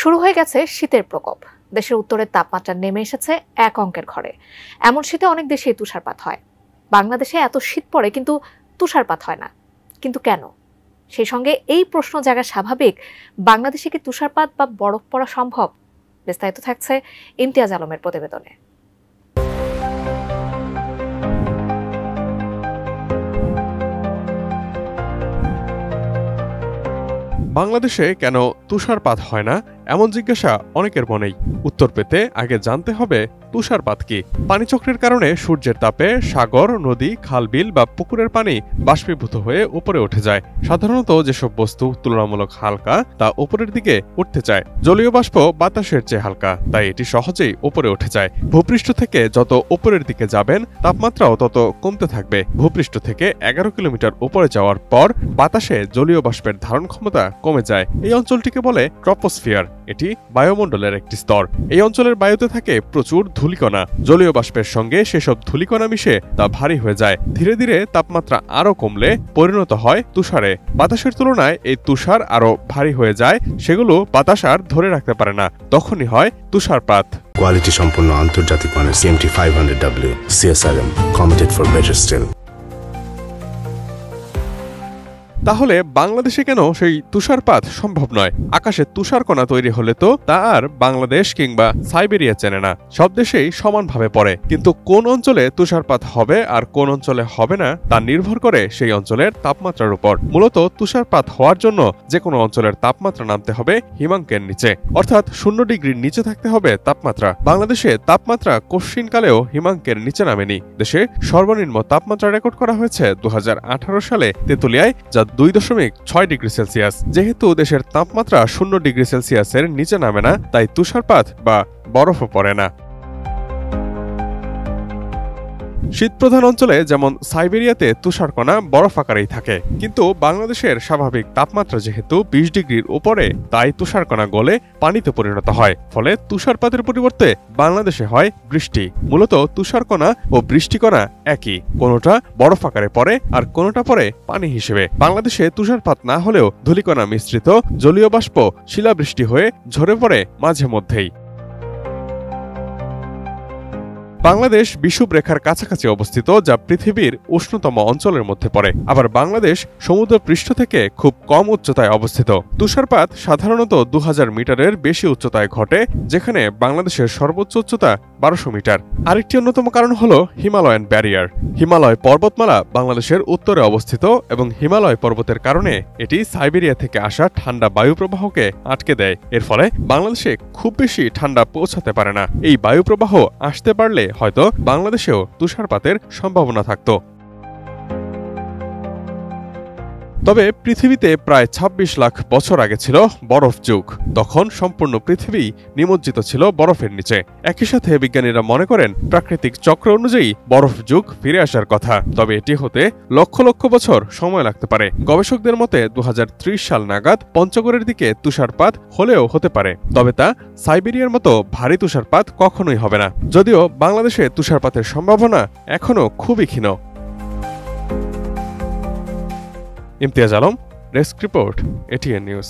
শুরু হয়ে গেছে শীতের প্রকোপ। দেশের উত্তরের তাপমাত্রা নেমে এসেছে এক অঙ্কের ঘরে। এমন শীতে অনেক দেশেই তুষারপাত হয়। বাংলাদেশে এত শীত পড়ে কিন্তু তুষারপাত হয় না, কিন্তু কেন? সেই সঙ্গে এই প্রশ্ন জাগা স্বাভাবিক, বাংলাদেশে কি তুষারপাত বা বরফ পড়া সম্ভব? বিস্তারিত থাকছে ইমতিয়াজ আলমের প্রতিবেদনে। বাংলাদেশে কেন তুষারপাত হয় না এমন জিজ্ঞাসা অনেকের মনেই। উত্তর পেতে আগে জানতে হবে তুষারপাত কি। পানিচক্রের কারণে সূর্যের তাপে সাগর, নদী, খাল-বিল বা পুকুরের পানি বাষ্পীভূত হয়ে উপরে উঠে যায়। সাধারণত যেসব বস্তু তুলনামূলক হালকা তা উপরের দিকে উঠতে চায়। জলীয় বাষ্প বাতাসের চেয়ে হালকা, তাই এটি সহজেই উপরে উঠে যায়। ভূপৃষ্ঠ থেকে যত উপরের দিকে যাবেন তাপমাত্রাও তত কমতে থাকবে। ভূপৃষ্ঠ থেকে 11 কিলোমিটার উপরে যাওয়ার পর বাতাসে জলীয় বাষ্পের ধারণ ক্ষমতা কমে যায়। এই অঞ্চলটিকে বলে ট্রপোস্ফিয়ার। এটি বায়ুমণ্ডলের একটি স্তর। এই অঞ্চলের বায়ুতে থাকে প্রচুর ধূলিকণা। জলীয় বাষ্পের সঙ্গে সেসব ধূলিকণা মিশে তা ভারী হয়ে যায়। ধীরে ধীরে তাপমাত্রা আরো কমলে পরিণত হয় তুষারে। বাতাসের তুলনায় এই তুষার আরো ভারী হয়ে যায়, সেগুলো বাতাস আর ধরে রাখতে পারে না, তখনই হয় তুষারপাত। কোয়ালিটি সম্পন্ন আন্তর্জাতিক মানের CMT 500W CSRM, committed for better still। তাহলে বাংলাদেশে কেন সেই তুষারপাত সম্ভব নয়? আকাশে তুষারকণা তৈরি হলে তো তা আর বাংলাদেশ কিংবা সাইবেরিয়া চেনে না। সব দেশেই সমানভাবে পড়ে, কিন্তু কোন অঞ্চলে তুষারপাত হবে আর কোন অঞ্চলে হবে না তা নির্ভর করে সেই অঞ্চলের তাপমাত্রার উপর। মূলত তুষারপাত হওয়ার জন্য যে কোনো অঞ্চলের তাপমাত্রা নামতে হবে হিমাঙ্কের নিচে, অর্থাৎ 0 ডিগ্রির নিচে থাকতে হবে তাপমাত্রা। বাংলাদেশে তাপমাত্রা কশিনকালেও হিমাঙ্কের নিচে নামেনি। দেশে সর্বনিম্ন তাপমাত্রা রেকর্ড করা হয়েছে 2018 সালে তেঁতুলিয়ায়, যা 2.6 ডিগ্রি সেলসিয়াস। যেহেতু দেশের তাপমাত্রা 0 ডিগ্রি সেলসিয়াসের নিচে নামে না, তাই তুষারপাত বা বরফও পড়ে না। শীতপ্রধান অঞ্চলে যেমন সাইবেরিয়াতে তুষারকণা বরফ আকারেই থাকে, কিন্তু বাংলাদেশের স্বাভাবিক তাপমাত্রা যেহেতু 20 ডিগ্রির উপরে, তাই তুষারকণা গলে পানিতে পরিণত হয়। ফলে তুষারপাতের পরিবর্তে বাংলাদেশে হয় বৃষ্টি। মূলত তুষারকণা ও বৃষ্টিকণা একই, কোনোটা বরফ আকারে পড়ে আর কোনোটা পড়ে পানি হিসেবে। বাংলাদেশে তুষারপাত না হলেও ধূলিকণা মিশ্রিত জলীয় বাষ্প শিলাবৃষ্টি হয়ে ঝরে পড়ে মাঝে মধ্যেই। বাংলাদেশ বিষুবরেখার কাছাকাছি অবস্থিত, যা পৃথিবীর উষ্ণতম অঞ্চলের মধ্যে পড়ে। আবার বাংলাদেশ সমুদ্র পৃষ্ঠ থেকে খুব কম উচ্চতায় অবস্থিত। তুষারপাত সাধারণত 2000 মিটারের বেশি উচ্চতায় ঘটে, যেখানে বাংলাদেশের সর্বোচ্চ উচ্চতা 1200 মিটার। আরেকটি অন্যতম কারণ হল হিমালয়ান ব্যারিয়ার। হিমালয় পর্বতমালা বাংলাদেশের উত্তরে অবস্থিত এবং হিমালয় পর্বতের কারণে এটি সাইবেরিয়া থেকে আসা ঠান্ডা বায়ু প্রবাহকে আটকে দেয়। এর ফলে বাংলাদেশে খুব বেশি ঠান্ডা পৌঁছাতে পারে না। এই বায়ু প্রবাহ আসতে পারলে হয়তো বাংলাদেশেও তুষারপাতের সম্ভাবনা থাকত। তবে পৃথিবীতে প্রায় 26 লাখ বছর আগে ছিল বরফ যুগ। তখন সম্পূর্ণ পৃথিবী নিমজ্জিত ছিল বরফের নিচে। একই সাথে বিজ্ঞানীরা মনে করেন প্রাকৃতিক চক্র অনুযায়ী বরফ যুগ ফিরে আসার কথা, তবে এটি হতে লক্ষ লক্ষ বছর সময় লাগতে পারে। গবেষকদের মতে 2030 সাল নাগাদ পঞ্চগড়ের দিকে তুষারপাত হলেও হতে পারে, তবে তা সাইবেরিয়ার মতো ভারী তুষারপাত কখনোই হবে না। যদিও বাংলাদেশে তুষারপাতের সম্ভাবনা এখনো খুবই ক্ষীণ। Imtiaz Alam, desk report, ATN news.